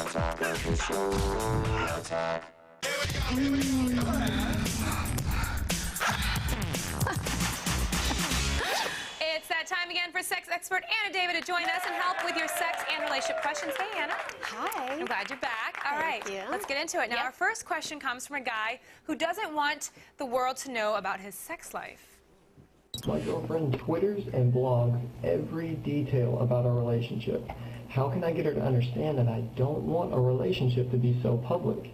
It's that time again for sex expert Anna David to join us and help with your sex and relationship questions. Hey, Anna. Hi. I'm glad you're back. All right, Thank you. let's get into it. Now, our first question comes from a guy who doesn't want the world to know about his sex life. My girlfriend twitters and blogs every detail about our relationship. How can I get her to understand that I don't want a relationship to be so public?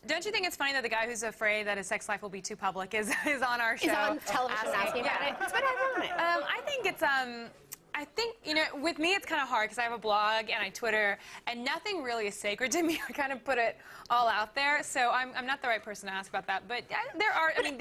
Don't you think it's funny that the guy who's afraid that his sex life will be too public is on our show? Is on television asking about it. It's been ironic. I think it's, you know, with me it's kind of hard because I have a blog and I Twitter, and nothing really is sacred to me. I kind of put it all out there, so I'm not the right person to ask about that. But there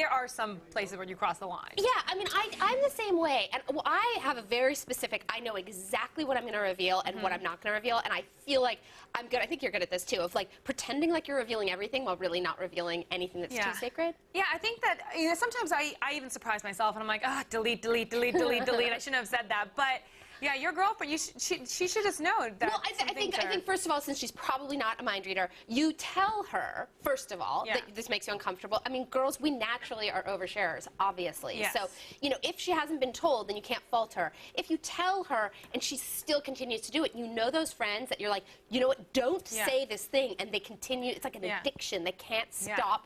are some places where you cross the line. Yeah, I mean, I'm the same way. And well, I have a very specific, I know exactly what I'm going to reveal and what I'm not going to reveal, and I feel like I'm good. I think you're good at this, too, of, like, pretending like you're revealing everything while really not revealing anything that's too sacred. Yeah, I think that, you know, sometimes I even surprise myself, and I'm like, ah, delete, delete, delete, delete, delete. I shouldn't have said that. But, yeah, your girlfriend, she should just know that. Well, I think, first of all, since she's probably not a mind reader, you tell her, first of all, that this makes you uncomfortable. I mean, girls, we naturally are oversharers, obviously. Yes. So, you know, if she hasn't been told, then you can't fault her. If you tell her and she still continues to do it, you know those friends that you're like, you know what, don't say this thing, and they continue. It's like an addiction. They can't stop.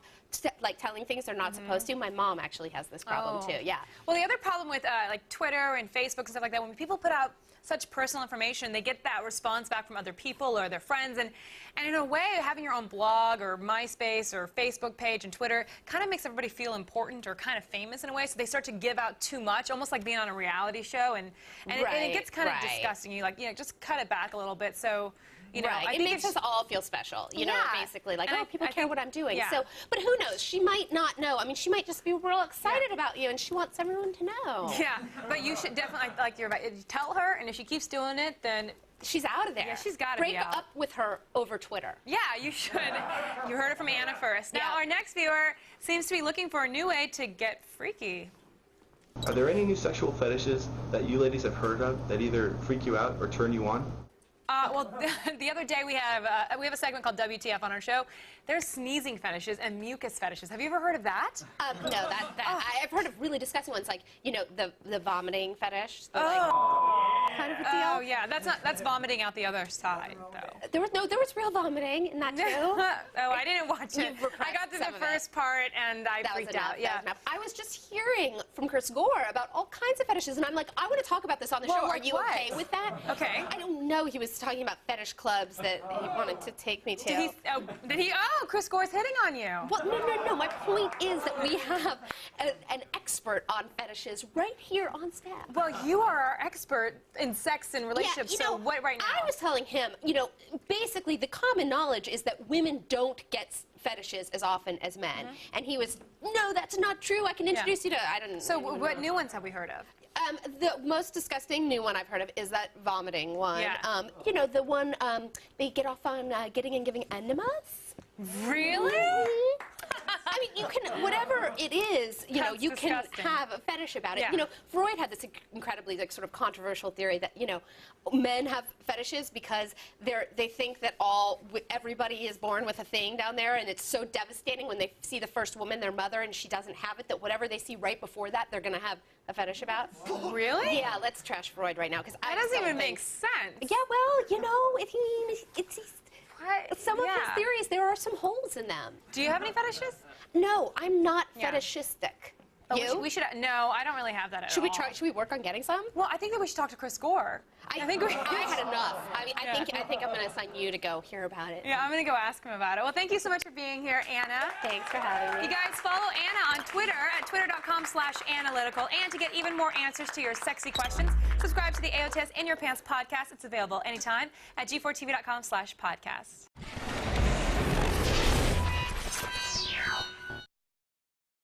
Like telling things they're not supposed to. My mom actually has this problem too. Yeah. Well, the other problem with like Twitter and Facebook and stuff like that, when people put out such personal information, they get that response back from other people or their friends, and in a way, having your own blog or MySpace or Facebook page and Twitter kind of makes everybody feel important or kind of famous in a way. So they start to give out too much, almost like being on a reality show, and it gets kind of disgusting. You like, you know, just cut it back a little bit. So. You know, I it think makes us all feel special, you know, basically. Like, oh, people care what I'm doing. Yeah. So, but who knows? She might not know. I mean, she might just be real excited about you, and she wants everyone to know. Yeah, but you should definitely, like you're about, tell her, and if she keeps doing it, then she's out of there. Yeah, she's got to be out. Break up with her over Twitter. Yeah, you should. You heard it from Anna first. Now, our next viewer seems to be looking for a new way to get freaky. Are there any new sexual fetishes that you ladies have heard of that either freak you out or turn you on? Well, the other day we have a segment called WTF on our show. There's sneezing fetishes and mucus fetishes. Have you ever heard of that? No, I've heard of really disgusting ones, like, you know, the vomiting fetish. The, kind of a deal. Oh yeah, that's vomiting out the other side though. There was real vomiting in that too. Oh, I didn't watch it. I got through the first part and I freaked out. Yeah. I was just hearing from Chris Gore about all kinds of fetishes, and I'm like, I want to talk about this on the show. Are you okay with that? Okay. I don't know. He was talking about fetish clubs that he wanted to take me to. Did he? Oh, Chris Gore's hitting on you. Well, no. My point is that we have an expert on fetishes right here on staff. Well, you are our expert in sex and relationships. Yeah, you know, so what right now? I was telling him, you know, basically the common knowledge is that women don't get fetishes as often as men. And he was, no, that's not true. I can introduce you to, I don't know. So what new ones have we heard of? The most disgusting new one I've heard of is that vomiting one. Yeah. You know, the one they get off on getting and giving enemas. Really? I mean, you can, whatever it is, you know, you can have a fetish about it. Yeah. You know, Freud had this incredibly, like, sort of controversial theory that, you know, men have fetishes because they think that everybody is born with a thing down there, and it's so devastating when they see the first woman, their mother, and she doesn't have it, that whatever they see right before that, they're going to have a fetish about. Really? Yeah, let's trash Freud right now, because that doesn't even make sense. Yeah, well, you know, some of his theories, there are some holes in them. Do you have any fetishes? No, I'm not fetishistic. Oh, you? We should. No, I don't really have that at all. Should we work on getting some? Well, I think that we should talk to Chris Gore. I think I had enough. I mean, I think I'm going to assign you to go hear about it. Yeah, I'm going to go ask him about it. Well, thank you so much for being here, Anna. Thanks for having me. You guys follow Anna on Twitter at twitter.com/analytical. And to get even more answers to your sexy questions, subscribe to the AOTS In Your Pants podcast. It's available anytime at g4tv.com/podcast.